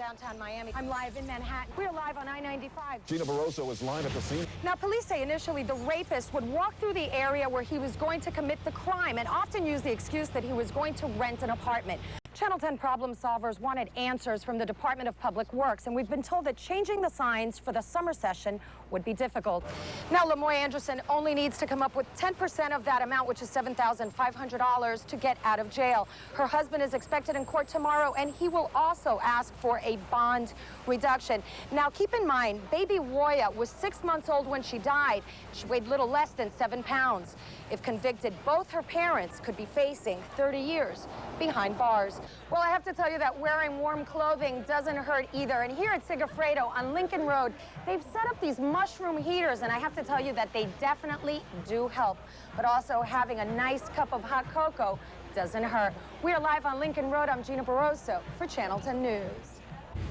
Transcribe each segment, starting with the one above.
downtown Miami. I'm live in Manhattan. We're live on I-95. Gina Barroso is live at the scene. Now, police say initially the rapist would walk through the area where he was going to commit the crime and often use the excuse that he was going to rent an apartment. Channel 10 problem solvers wanted answers from the Department of Public Works, and we've been told that changing the signs for the summer session would be difficult. Now, Lamoy Anderson only needs to come up with 10% of that amount, which is $7,500, to get out of jail. Her husband is expected in court tomorrow, and he will also ask for a bond reduction. Now, keep in mind, baby Woya was 6 months old when she died. She weighed little less than 7 pounds. If convicted, both her parents could be facing 30 years behind bars. Well, I have to tell you that wearing warm clothing doesn't hurt either. And here at Segafredo on Lincoln Road, they've set up these mushroom heaters, and I have to tell you that they definitely do help. But also having a nice cup of hot cocoa doesn't hurt. We are live on Lincoln Road. I'm Gina Barroso for Channel 10 News.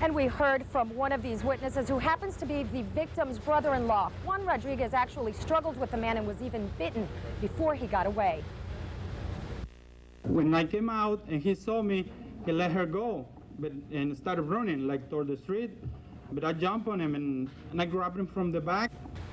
And we heard from one of these witnesses who happens to be the victim's brother-in-law. Juan Rodriguez actually struggled with the man and was even bitten before he got away. When I came out and he saw me, he let her go and started running like toward the street. But I jumped on him and I grabbed him from the back.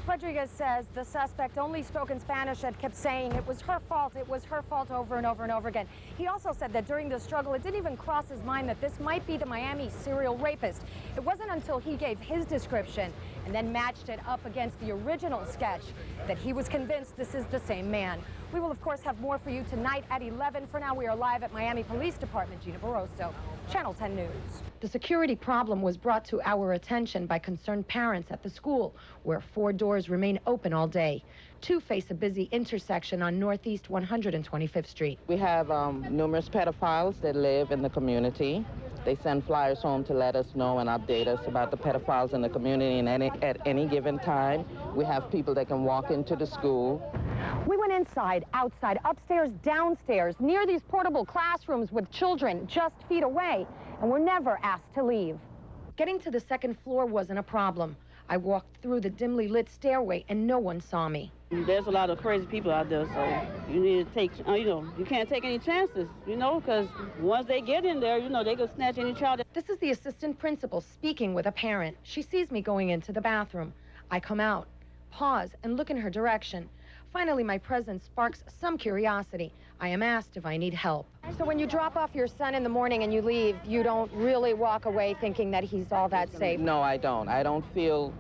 Rodriguez says the suspect only spoke in Spanish and kept saying it was her fault over and over and over again. He also said that during the struggle, it didn't even cross his mind that this might be the Miami serial rapist. It wasn't until he gave his description and then matched it up against the original sketch that he was convinced this is the same man. We will, of course, have more for you tonight at 11. For now, we are live at Miami Police Department. Gina Barroso, Channel 10 News. The security problem was brought to our attention by concerned parents at the school, where 4 doors remain open all day. 2 face a busy intersection on Northeast 125th Street. We have numerous pedophiles that live in the community. They send flyers home to let us know and update us about the pedophiles in the community, and at any given time, we have people that can walk into the school. We went inside, outside, upstairs, downstairs, near these portable classrooms with children just feet away, and were never asked to leave. Getting to the 2nd floor wasn't a problem. I walked through the dimly lit stairway and no one saw me. There's a lot of crazy people out there, so you need to take, you can't take any chances, because once they get in there, they can snatch any child. This is the assistant principal speaking with a parent. She sees me going into the bathroom. I come out, pause, and look in her direction. Finally, my presence sparks some curiosity. I am asked if I need help. So when you drop off your son in the morning and you leave, you don't really walk away thinking that he's all that safe? No, I don't. I don't feel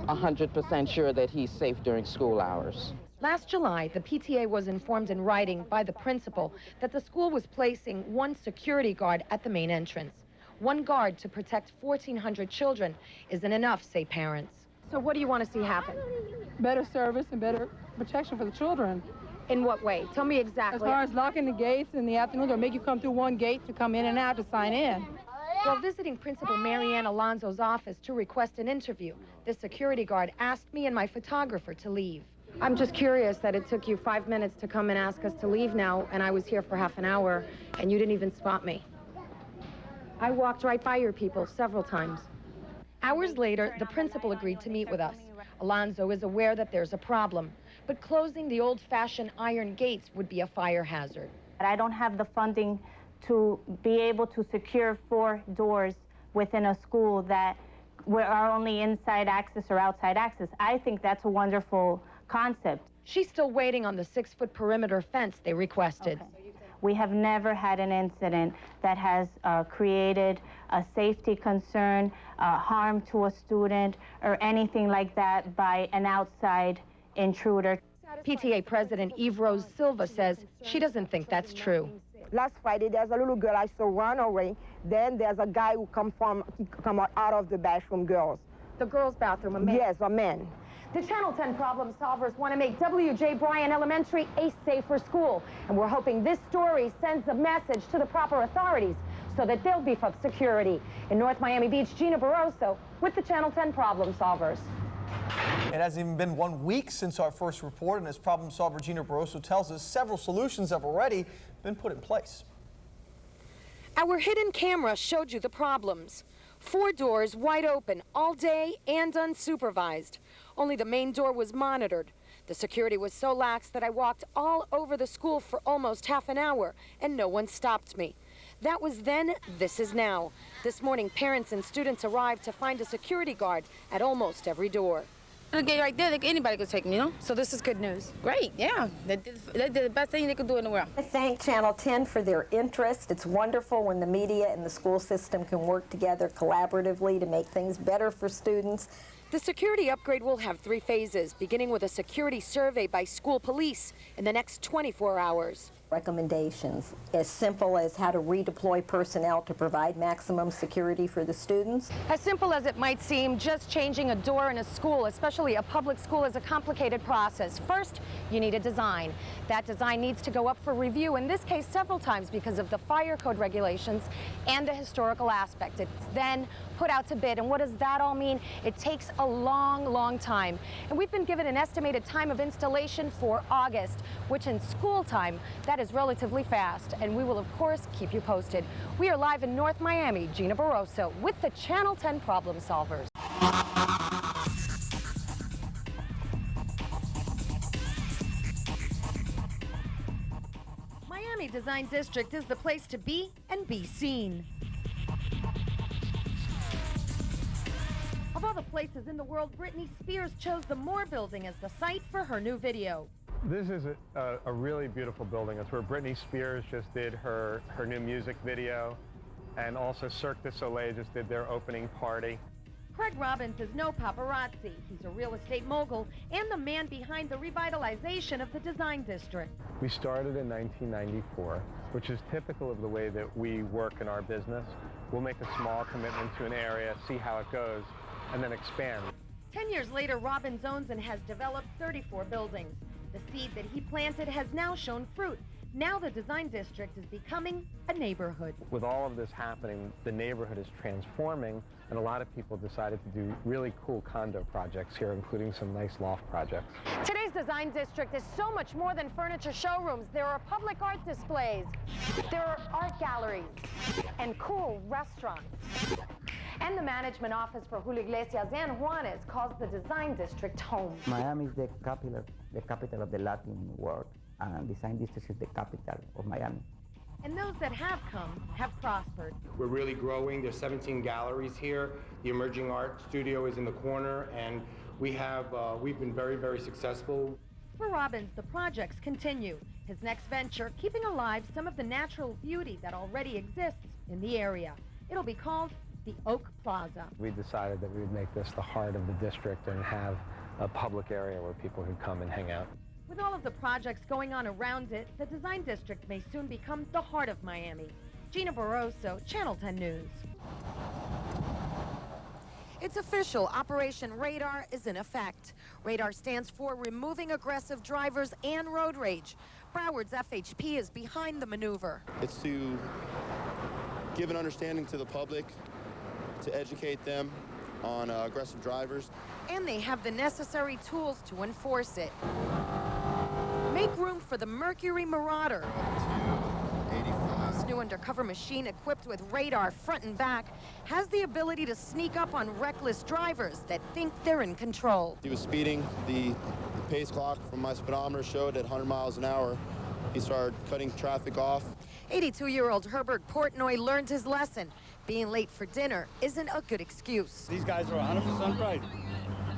100% sure that he's safe during school hours. Last July, the PTA was informed in writing by the principal that the school was placing 1 security guard at the main entrance. 1 guard to protect 1,400 children isn't enough, say parents. So what do you want to see happen? Better service and better protection for the children. In what way? Tell me exactly. As far as locking the gates in the afternoon, they'll make you come through 1 gate to come in and out to sign in. While visiting Principal Marianne Alonzo's office to request an interview, the security guard asked me and my photographer to leave. I'm just curious that it took you 5 minutes to come and ask us to leave now, and I was here for half an hour, and you didn't even spot me. I walked right by your people several times. Hours later, the principal agreed to meet with us. Alonzo is aware that there's a problem, but closing the old-fashioned iron gates would be a fire hazard. I don't have the funding to be able to secure 4 doors within a school that are only inside access or outside access. I think that's a wonderful concept. She's still waiting on the 6-foot perimeter fence they requested. Okay. We have never had an incident that has created a safety concern, harm to a student, or anything like that by an outside intruder. PTA President Eve Rose Silva says she doesn't think that's true. Last Friday, there's a little girl I saw run away. Then there's a guy who come out of the bathroom, girls. The girls' bathroom, a man? Yes, a man. The Channel 10 problem solvers want to make W.J. Bryan Elementary a safer school. And we're hoping this story sends a message to the proper authorities so that they'll beef up security. In North Miami Beach, Gina Barroso with the Channel 10 problem solvers. It hasn't even been 1 week since our first report, and as problem solver Gina Barroso tells us, several solutions have already been put in place. Our hidden camera showed you the problems. 4 doors wide open all day and unsupervised. Only the main door was monitored. The security was so lax that I walked all over the school for almost half an hour and no one stopped me. That was then, this is now. This morning, parents and students arrived to find a security guard at almost every door. The gate right there, anybody could take me, you know? So this is good news. Great, yeah. They did the best thing they could do in the world. I thank Channel 10 for their interest. It's wonderful when the media and the school system can work together collaboratively to make things better for students. The security upgrade will have 3 phases, beginning with a security survey by school police in the next 24 hours. Recommendations as simple as how to redeploy personnel to provide maximum security for the students. As simple as it might seem, just changing a door in a school, especially a public school, is a complicated process. First, you need a design. That design needs to go up for review, in this case several times because of the fire code regulations and the historical aspect. It's then put out to bid, and what does that all mean? It takes a long time. And we've been given an estimated time of installation for August, which in school time, that is relatively fast, and we will of course keep you posted. We are live in North Miami. Gina Barroso with the Channel 10 Problem Solvers. Miami Design District is the place to be and be seen. Of all the places in the world, Britney Spears chose the Moore Building as the site for her new video. This is a really beautiful building. It's where Britney Spears just did her new music video, and also Cirque du Soleil just did their opening party. Craig Robbins is no paparazzi. He's a real estate mogul and the man behind the revitalization of the Design District. We started in 1994, which is typical of the way that we work in our business. We'll make a small commitment to an area, see how it goes, and then expand. 10 years later, Robbins owns and has developed 34 buildings. The seed that he planted has now shown fruit. Now the Design District is becoming a neighborhood. With all of this happening, the neighborhood is transforming, and a lot of people decided to do really cool condo projects here, including some nice loft projects. Today's Design District is so much more than furniture showrooms. There are public art displays, there are art galleries, and cool restaurants. And the management office for Julio Iglesias and Juanes calls the Design District home. Miami is the capital of the Latin world, and Design District is the capital of Miami. And those that have come have prospered. We're really growing. There's 17 galleries here. The Emerging Art Studio is in the corner, and we've been very successful. For Robbins, the projects continue. His next venture, keeping alive some of the natural beauty that already exists in the area. It'll be called the Oak Plaza. We decided that we would make this the heart of the district and have a public area where people could come and hang out. With all of the projects going on around it, the Design District may soon become the heart of Miami. Gina Barroso, Channel 10 News. It's official. Operation Radar is in effect. Radar stands for Removing Aggressive Drivers and Road Rage. Broward's FHP is behind the maneuver. It's to give an understanding to the public, to educate them on aggressive drivers. And they have the necessary tools to enforce it. Make room for the Mercury Marauder. This new undercover machine, equipped with radar front and back, has the ability to sneak up on reckless drivers that think they're in control. He was speeding. The pace clock from my speedometer showed at 100 miles an hour. He started cutting traffic off. 82-year-old Herbert Portnoy learned his lesson. Being late for dinner isn't a good excuse. These guys are 100% right.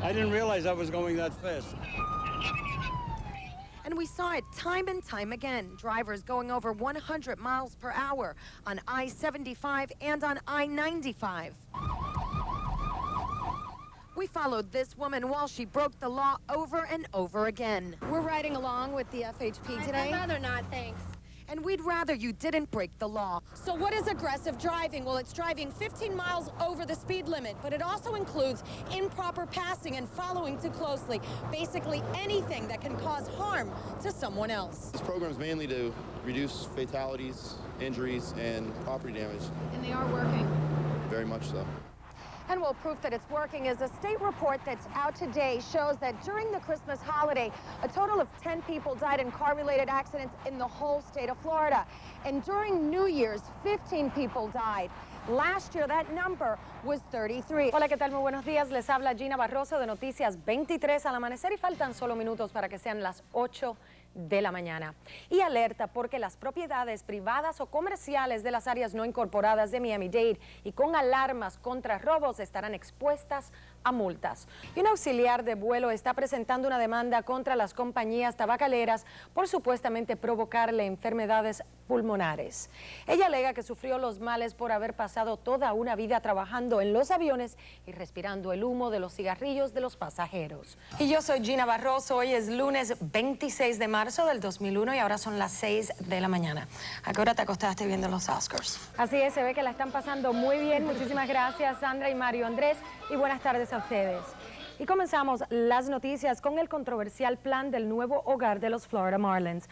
I didn't realize I was going that fast. And we saw it time and time again. Drivers going over 100 miles per hour on I-75 and on I-95. We followed this woman while she broke the law over and over again. We're riding along with the FHP today. I'd rather not, thanks. And we'd rather you didn't break the law. So what is aggressive driving? Well, it's driving 15 miles over the speed limit, but it also includes improper passing and following too closely. Basically anything that can cause harm to someone else. This program is mainly to reduce fatalities, injuries, and property damage. And they are working. Very much so. And well, proof that it's working is a state report that's out today shows that during the Christmas holiday, a total of 10 people died in car-related accidents in the whole state of Florida. And during New Year's, 15 people died. Last year, that number was 33. Hola, ¿qué tal? Muy buenos días. Les habla Gina Barroso de Noticias 23 al amanecer y faltan solo minutos para que sean las 8 de la mañana. Y alerta porque las propiedades privadas o comerciales de las áreas no incorporadas de Miami-Dade y con alarmas contra robos estarán expuestas a multas. Y un auxiliar de vuelo está presentando una demanda contra las compañías tabacaleras por supuestamente provocarle enfermedades pulmonares. Ella alega que sufrió los males por haber pasado toda una vida trabajando en los aviones y respirando el humo de los cigarrillos de los pasajeros. Y yo soy Gina Barroso, hoy es lunes 26 de marzo del 2001 y ahora son las 6 de la mañana. ¿A qué hora te acostaste viendo los Oscars? Así es, se ve que la están pasando muy bien. Muchísimas gracias, Sandra y Mario Andrés, y buenas tardes a ustedes. Y comenzamos las noticias con el controversial plan del nuevo hogar de los Florida Marlins.